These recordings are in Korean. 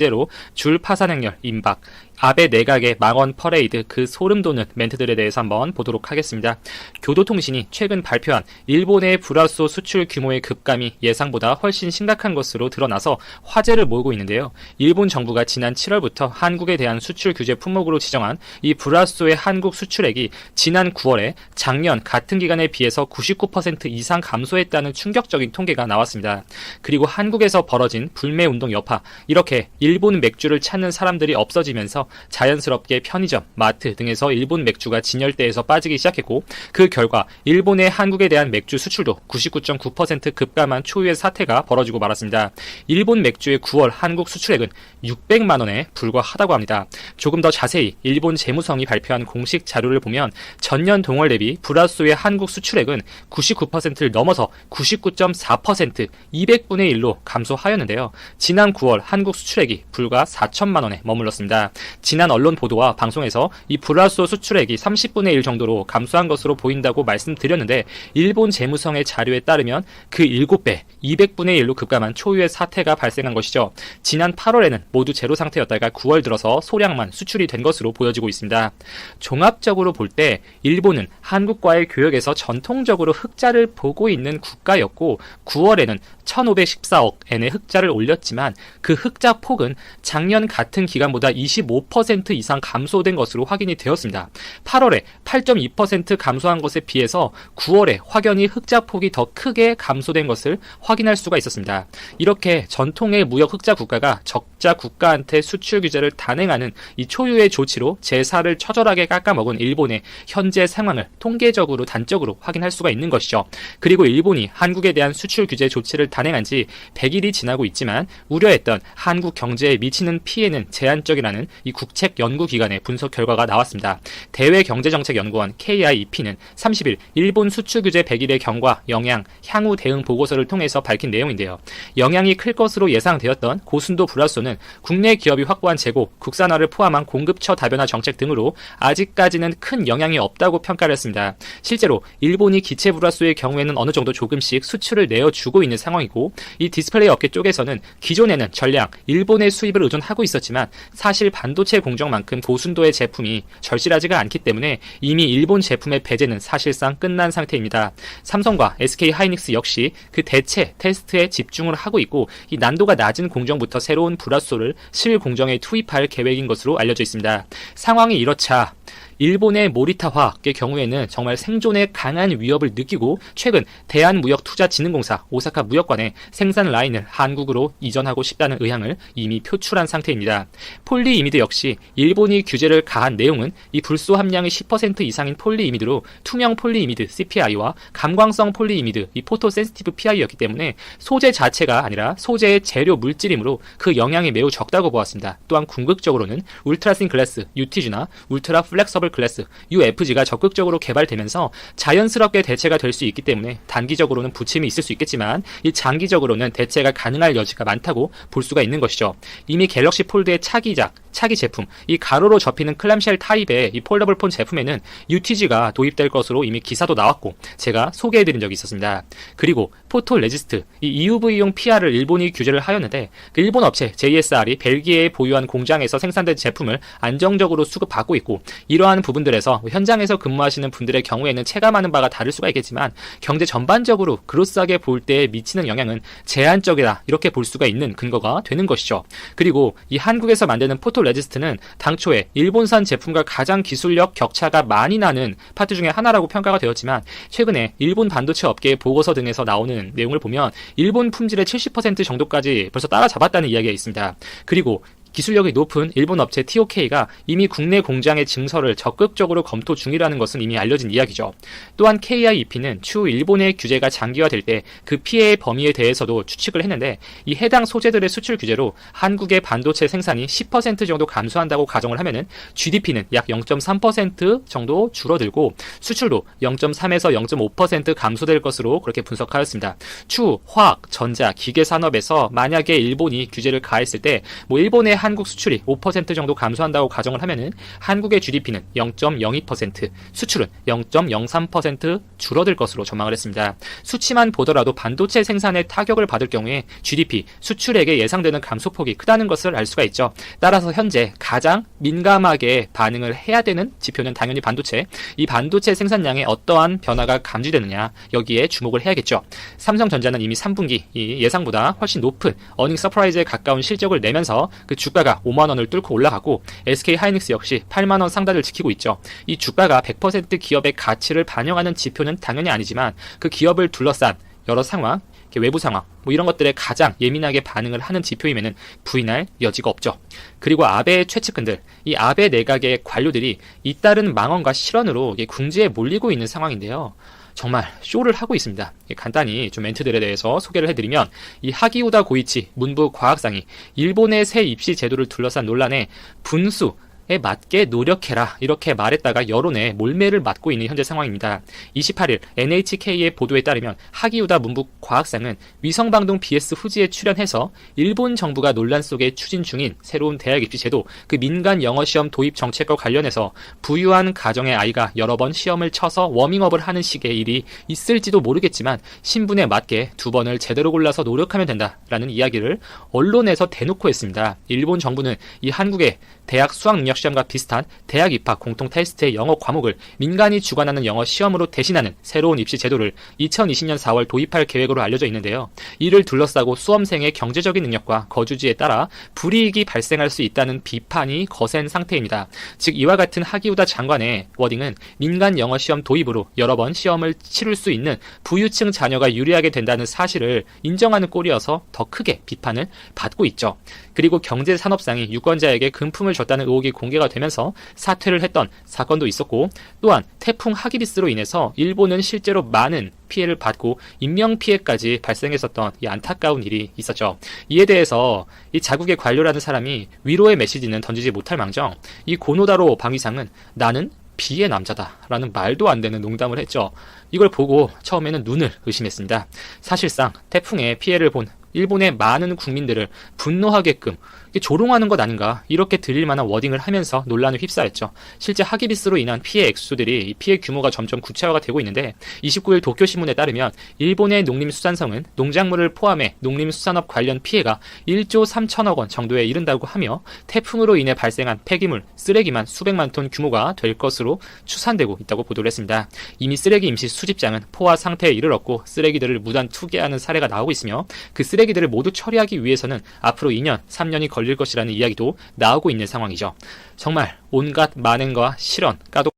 제로 줄 파산 행렬 임박, 아베 내각의 망언 퍼레이드, 그 소름 돋는 멘트들에 대해서 한번 보도록 하겠습니다. 교도통신이 최근 발표한 일본의 불화소 수출 규모의 급감이 예상보다 훨씬 심각한 것으로 드러나서 화제를 모으고 있는데요. 일본 정부가 지난 7월부터 한국에 대한 수출 규제 품목으로 지정한 이 불화소의 한국 수출액이 지난 9월에 작년 같은 기간에 비해서 99% 이상 감소했다는 충격적인 통계가 나왔습니다. 그리고 한국에서 벌어진 불매운동 여파, 이렇게 일본 맥주를 찾는 사람들이 없어지면서 자연스럽게 편의점, 마트 등에서 일본 맥주가 진열대에서 빠지기 시작했고, 그 결과 일본의 한국에 대한 맥주 수출도 99.9% 급감한 초유의 사태가 벌어지고 말았습니다. 일본 맥주의 9월 한국 수출액은 600만 원에 불과하다고 합니다. 조금 더 자세히 일본 재무성이 발표한 공식 자료를 보면 전년 동월 대비 불화소의 한국 수출액은 99%를 넘어서 99.4%, 200분의 1로 감소하였는데요. 지난 9월 한국 수출액이 불과 4천만 원에 머물렀습니다. 지난 언론 보도와 방송에서 이 불화소 수출액이 30분의 1 정도로 감소한 것으로 보인다고 말씀드렸는데, 일본 재무성의 자료에 따르면 그 7배, 200분의 1로 급감한 초유의 사태가 발생한 것이죠. 지난 8월에는 모두 제로 상태였다가 9월 들어서 소량만 수출이 된 것으로 보여지고 있습니다. 종합적으로 볼 때 일본은 한국과의 교역에서 전통적으로 흑자를 보고 있는 국가였고, 9월에는 1,514억 엔의 흑자를 올렸지만 그 흑자 폭은 작년 같은 기간보다 25% 이상 감소된 것으로 확인이 되었습니다. 8월에 8.2% 감소한 것에 비해서 9월에 확연히 흑자 폭이 더 크게 감소된 것을 확인할 수가 있었습니다. 이렇게 전통의 무역 흑자 국가가 적자 국가한테 수출 규제를 단행하는 이 초유의 조치로 제사를 처절하게 깎아먹은 일본의 현재 상황을 통계적으로 단적으로 확인할 수가 있는 것이죠. 그리고 일본이 한국에 대한 수출 규제 조치를 단행한 지 100일이 지나고 있지만 우려했던 한국 경제에 미치는 피해는 제한적이라는 이 국책 연구기관의 분석 결과가 나왔습니다. 대외경제정책연구원 KIEP는 30일 일본 수출 규제 100일의 경과, 영향, 향후 대응 보고서를 통해서 밝힌 내용인데요. 영향이 클 것으로 예상되었던 고순도 불화소는 국내 기업이 확보한 재고, 국산화를 포함한 공급처 다변화 정책 등으로 아직까지는 큰 영향이 없다고 평가를 했습니다. 실제로 일본이 기체 불화소의 경우에는 어느 정도 조금씩 수출을 내어주고 있는 상황이고, 이 디스플레이 업계 쪽에서는 기존에는 전량 일본의 수입을 의존하고 있었지만 사실 반도체 공정만큼 고순도의 제품이 절실하지가 않기 때문에 이미 일본 제품의 배제는 사실상 끝난 상태입니다. 삼성과 SK하이닉스 역시 그 대체 테스트에 집중을 하고 있고, 이 난도가 낮은 공정부터 새로운 불화소를 실공정에 투입할 계획인 것으로 알려져 있습니다. 상황이 이렇자 일본의 모리타 화학의 경우에는 정말 생존에 강한 위협을 느끼고 최근 대한무역투자진흥공사 오사카 무역관에 생산 라인을 한국으로 이전하고 싶다는 의향을 이미 표출한 상태입니다. 폴리이미드 역시 일본이 규제를 가한 내용은 이 불소 함량이 10% 이상인 폴리이미드로 투명 폴리이미드 CPI와 감광성 폴리이미드 이 포토 센시티브 PI였기 때문에 소재 자체가 아니라 소재의 재료 물질이므로 그 영향이 매우 적다고 보았습니다. 또한 궁극적으로는 울트라신 글래스 UTG나 울트라 플렉서블 클래스 UFG가 적극적으로 개발되면서 자연스럽게 대체가 될 수 있기 때문에 단기적으로는 부침이 있을 수 있겠지만 이 장기적으로는 대체가 가능할 여지가 많다고 볼 수가 있는 것이죠. 이미 갤럭시 폴드의 차기 제품, 이 가로로 접히는 클램쉘 타입의 이 폴더블 폰 제품에는 UTG가 도입될 것으로 이미 기사도 나왔고 제가 소개해드린 적이 있었습니다. 그리고 포토 레지스트, 이 EUV용 PR을 일본이 규제를 하였는데 그 일본 업체 JSR이 벨기에에 보유한 공장에서 생산된 제품을 안정적으로 수급받고 있고, 이러한 부분들에서 현장에서 근무하시는 분들의 경우에는 체감하는 바가 다를 수가 있겠지만 경제 전반적으로 그로스하게 볼 때 미치는 영향은 제한적이다, 이렇게 볼 수가 있는 근거가 되는 것이죠. 그리고 이 한국에서 만드는 포토 레지스트는 당초에 일본산 제품과 가장 기술력 격차가 많이 나는 파트 중에 하나라고 평가가 되었지만 최근에 일본 반도체 업계의 보고서 등에서 나오는 내용을 보면 일본 품질의 70% 정도까지 벌써 따라잡았다는 이야기가 있습니다. 그리고 기술력이 높은 일본 업체 TOK가 이미 국내 공장의 증설을 적극적으로 검토 중이라는 것은 이미 알려진 이야기죠. 또한 KIEP는 추후 일본의 규제가 장기화될 때 그 피해의 범위에 대해서도 추측을 했는데, 이 해당 소재들의 수출 규제로 한국의 반도체 생산이 10% 정도 감소한다고 가정을 하면은 GDP는 약 0.3% 정도 줄어들고 수출도 0.3에서 0.5% 감소될 것으로 그렇게 분석하였습니다. 추후 화학, 전자, 기계 산업에서 만약에 일본이 규제를 가했을 때 일본의 한국 수출이 5% 정도 감소한다고 가정을 하면은 한국의 GDP는 0.02%, 수출은 0.03% 줄어들 것으로 전망을 했습니다. 수치만 보더라도 반도체 생산에 타격을 받을 경우에 GDP, 수출액에 예상되는 감소폭이 크다는 것을 알 수가 있죠. 따라서 현재 가장 민감하게 반응을 해야 되는 지표는 당연히 반도체. 이 반도체 생산량에 어떠한 변화가 감지되느냐, 여기에 주목을 해야겠죠. 삼성전자는 이미 3분기 예상보다 훨씬 높은 어닝 서프라이즈에 가까운 실적을 내면서 그 주가가 5만 원을 뚫고 올라가고, SK 하이닉스 역시 8만 원 상단을 지키고 있죠. 이 주가가 100% 기업의 가치를 반영하는 지표는 당연히 아니지만 그 기업을 둘러싼 여러 상황, 외부 상황, 이런 것들에 가장 예민하게 반응을 하는 지표임에는 부인할 여지가 없죠. 그리고 아베 최측근들, 이 아베 내각의 관료들이 잇따른 망언과 실언으로 궁지에 몰리고 있는 상황인데요. 정말 쇼를 하고 있습니다. 간단히 좀 멘트들에 대해서 소개를 해드리면, 이 하기우다 고이치 문부 과학상이 일본의 새 입시 제도를 둘러싼 논란에 분수 에 맞게 노력해라, 이렇게 말했다가 여론의 몰매를 맞고 있는 현재 상황입니다. 28일 NHK의 보도에 따르면 하기우다 문부 과학상은 위성방송 BS 후지에 출연해서 일본 정부가 논란 속에 추진 중인 새로운 대학 입시 제도, 그 민간 영어 시험 도입 정책과 관련해서 부유한 가정의 아이가 여러 번 시험을 쳐서 워밍업을 하는 식의 일이 있을지도 모르겠지만 신분에 맞게 2번을 제대로 골라서 노력하면 된다라는 이야기를 언론에서 대놓고 했습니다. 일본 정부는 이 한국의 대학 수학 능력 시험과 비슷한 대학 입학 공통 테스트의 영어 과목을 민간이 주관하는 영어 시험으로 대신하는 새로운 입시 제도를 2020년 4월 도입할 계획으로 알려져 있는데요. 이를 둘러싸고 수험생의 경제적인 능력과 거주지에 따라 불이익이 발생할 수 있다는 비판이 거센 상태입니다. 즉 이와 같은 하기우다 장관의 워딩은 민간 영어 시험 도입으로 여러 번 시험을 치를 수 있는 부유층 자녀가 유리하게 된다는 사실을 인정하는 꼴이어서 더 크게 비판을 받고 있죠. 그리고 경제산업상이 유권자에게 금품을 줬다는 의혹이 공개가 되면서 사퇴를 했던 사건도 있었고, 또한 태풍 하기비스로 인해서 일본은 실제로 많은 피해를 받고 인명피해까지 발생했었던 이 안타까운 일이 있었죠. 이에 대해서 이 자국의 관료라는 사람이 위로의 메시지는 던지지 못할 망정, 이 고노다로 방위상은 나는 비의 남자다 라는 말도 안 되는 농담을 했죠. 이걸 보고 처음에는 눈을 의심했습니다. 사실상 태풍의 피해를 본 일본의 많은 국민들을 분노하게끔 조롱하는 것 아닌가, 이렇게 들릴 만한 워딩을 하면서 논란을 휩싸였죠. 실제 하기비스로 인한 피해 액수들이, 피해 규모가 점점 구체화가 되고 있는데, 29일 도쿄신문에 따르면 일본의 농림수산성은 농작물을 포함해 농림수산업 관련 피해가 1조 3천억 원 정도에 이른다고 하며, 태풍으로 인해 발생한 폐기물, 쓰레기만 수백만 톤 규모가 될 것으로 추산되고 있다고 보도를 했습니다. 이미 쓰레기 임시 수집장은 포화 상태에 이르렀고 쓰레기들을 무단 투기하는 사례가 나오고 있으며, 그 쓰레기들을 모두 처리하기 위해서는 앞으로 2년, 3년이 걸릴 것이라는 이야기도 나오고 있는 상황이죠. 정말 온갖 만행과 실언, 까도.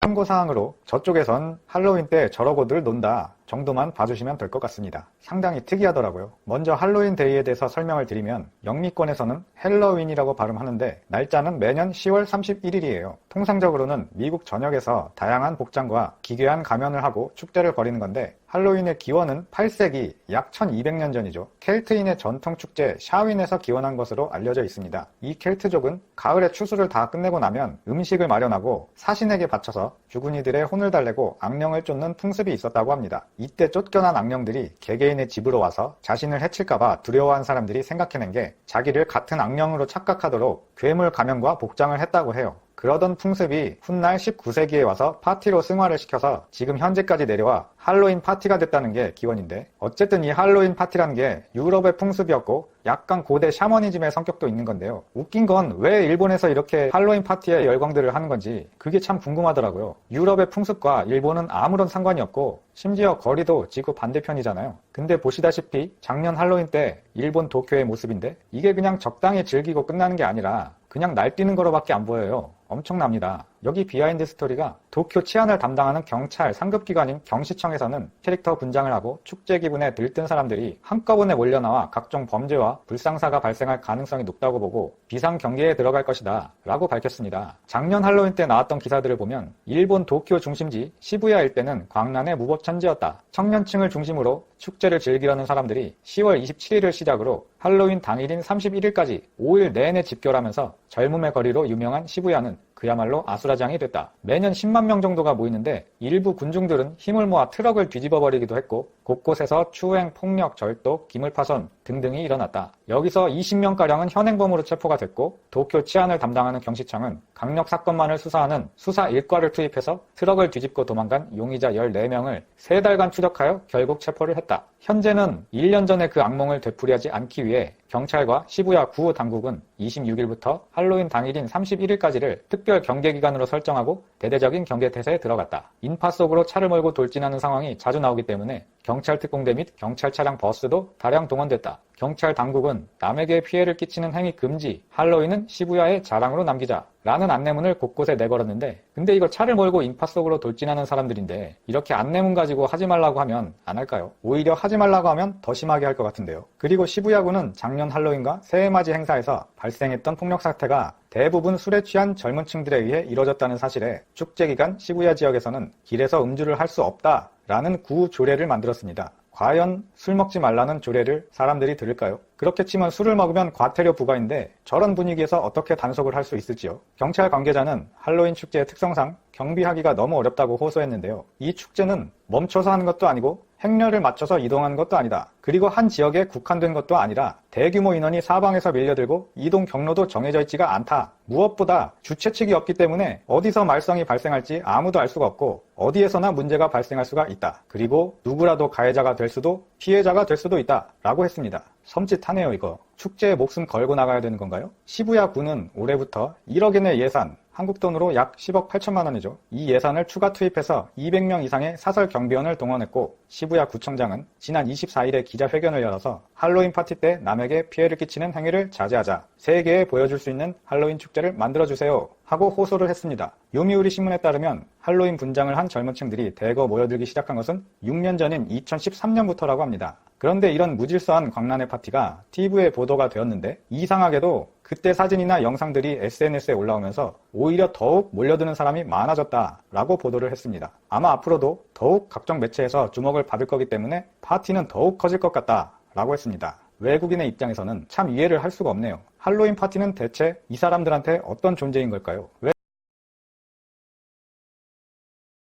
참고사항으로 저쪽에선 할로윈 때 저러고들 논다 정도만 봐주시면 될 것 같습니다. 상당히 특이하더라고요. 먼저 할로윈 데이에 대해서 설명을 드리면, 영미권에서는 헬로윈이라고 발음하는데 날짜는 매년 10월 31일이에요. 통상적으로는 미국 전역에서 다양한 복장과 기괴한 가면을 하고 축제를 벌이는 건데, 할로윈의 기원은 8세기 약 1200년 전이죠. 켈트인의 전통 축제 샤윈에서 기원한 것으로 알려져 있습니다. 이 켈트족은 가을에 추수를 다 끝내고 나면 음식을 마련하고 사신에게 바쳐서 죽은 이들의 혼을 달래고 악령을 쫓는 풍습이 있었다고 합니다. 이때 쫓겨난 악령들이 개개인의 집으로 와서 자신을 해칠까봐 두려워한 사람들이 생각해낸 게 자기를 같은 악령으로 착각하도록 괴물 가면과 복장을 했다고 해요. 그러던 풍습이 훗날 19세기에 와서 파티로 승화를 시켜서 지금 현재까지 내려와 할로윈 파티가 됐다는 게 기원인데, 어쨌든 이 할로윈 파티라는 게 유럽의 풍습이었고 약간 고대 샤머니즘의 성격도 있는 건데요. 웃긴 건 왜 일본에서 이렇게 할로윈 파티에 열광들을 하는 건지 그게 참 궁금하더라고요. 유럽의 풍습과 일본은 아무런 상관이 없고 심지어 거리도 지구 반대편이잖아요. 근데 보시다시피 작년 할로윈 때 일본 도쿄의 모습인데, 이게 그냥 적당히 즐기고 끝나는 게 아니라 그냥 날뛰는 거로밖에 안 보여요. 엄청납니다. 여기 비하인드 스토리가, 도쿄 치안을 담당하는 경찰 상급기관인 경시청에서는 캐릭터 분장을 하고 축제 기분에 들뜬 사람들이 한꺼번에 몰려나와 각종 범죄와 불상사가 발생할 가능성이 높다고 보고 비상경계에 들어갈 것이다 라고 밝혔습니다. 작년 할로윈 때 나왔던 기사들을 보면 일본 도쿄 중심지 시부야 일대는 광란의 무법천지였다. 청년층을 중심으로 축제를 즐기려는 사람들이 10월 27일을 시작으로 할로윈 당일인 31일까지 5일 내내 집결하면서 젊음의 거리로 유명한 시부야는 그야말로 아수라장이 됐다. 매년 10만 명 정도가 모이는데 일부 군중들은 힘을 모아 트럭을 뒤집어버리기도 했고, 곳곳에서 추행, 폭력, 절도, 기물파손 등등이 일어났다. 여기서 20명가량은 현행범으로 체포가 됐고 도쿄 치안을 담당하는 경시청은 강력 사건만을 수사하는 수사 일과를 투입해서 트럭을 뒤집고 도망간 용의자 14명을 3달간 추적하여 결국 체포를 했다. 현재는 1년 전에 그 악몽을 되풀이하지 않기 위해 경찰과 시부야 구호 당국은 26일부터 할로윈 당일인 31일까지를 특별 경계기간으로 설정하고 대대적인 경계태세에 들어갔다. 인파 속으로 차를 몰고 돌진하는 상황이 자주 나오기 때문에 경찰 특공대 및 경찰 차량 버스도 다량 동원됐다. 경찰 당국은 남에게 피해를 끼치는 행위 금지, 할로윈은 시부야의 자랑으로 남기자 라는 안내문을 곳곳에 내걸었는데 근데 이거 차를 몰고 인파 속으로 돌진하는 사람들인데 이렇게 안내문 가지고 하지 말라고 하면 안 할까요? 오히려 하지 말라고 하면 더 심하게 할 것 같은데요. 그리고 시부야구는 작년 할로윈과 새해맞이 행사에서 발생했던 폭력 사태가 대부분 술에 취한 젊은 층들에 의해 이뤄졌다는 사실에 축제 기간 시부야 지역에서는 길에서 음주를 할 수 없다라는 구조례를 만들었습니다. 과연 술 먹지 말라는 조례를 사람들이 들을까요? 그렇게 치면 술을 먹으면 과태료 부과인데 저런 분위기에서 어떻게 단속을 할 수 있을지요? 경찰 관계자는 할로윈 축제의 특성상 경비하기가 너무 어렵다고 호소했는데요. 이 축제는 멈춰서 하는 것도 아니고 행렬을 맞춰서 이동하는 것도 아니다. 그리고 한 지역에 국한된 것도 아니라 대규모 인원이 사방에서 밀려들고 이동 경로도 정해져 있지가 않다. 무엇보다 주최 측이 없기 때문에 어디서 말썽이 발생할지 아무도 알 수가 없고 어디에서나 문제가 발생할 수가 있다. 그리고 누구라도 가해자가 될 수도 피해자가 될 수도 있다. 라고 했습니다. 섬찟하네요 이거. 축제에 목숨 걸고 나가야 되는 건가요? 시부야구는 올해부터 1억엔의 예산, 한국 돈으로 약 10억 8천만 원이죠. 이 예산을 추가 투입해서 200명 이상의 사설 경비원을 동원했고 시부야 구청장은 지난 24일에 기자회견을 열어서 할로윈 파티 때 남에게 피해를 끼치는 행위를 자제하자 세계에 보여줄 수 있는 할로윈 축제를 만들어주세요 하고 호소를 했습니다. 요미우리 신문에 따르면 할로윈 분장을 한 젊은 층들이 대거 모여들기 시작한 것은 6년 전인 2013년부터라고 합니다. 그런데 이런 무질서한 광란의 파티가 TV에 보도가 되었는데 이상하게도 그때 사진이나 영상들이 SNS에 올라오면서 오히려 더욱 몰려드는 사람이 많아졌다라고 보도를 했습니다. 아마 앞으로도 더욱 각종 매체에서 주목을 받을 거기 때문에 파티는 더욱 커질 것 같다라고 했습니다. 외국인의 입장에서는 참 이해를 할 수가 없네요. 할로윈 파티는 대체 이 사람들한테 어떤 존재인 걸까요? 왜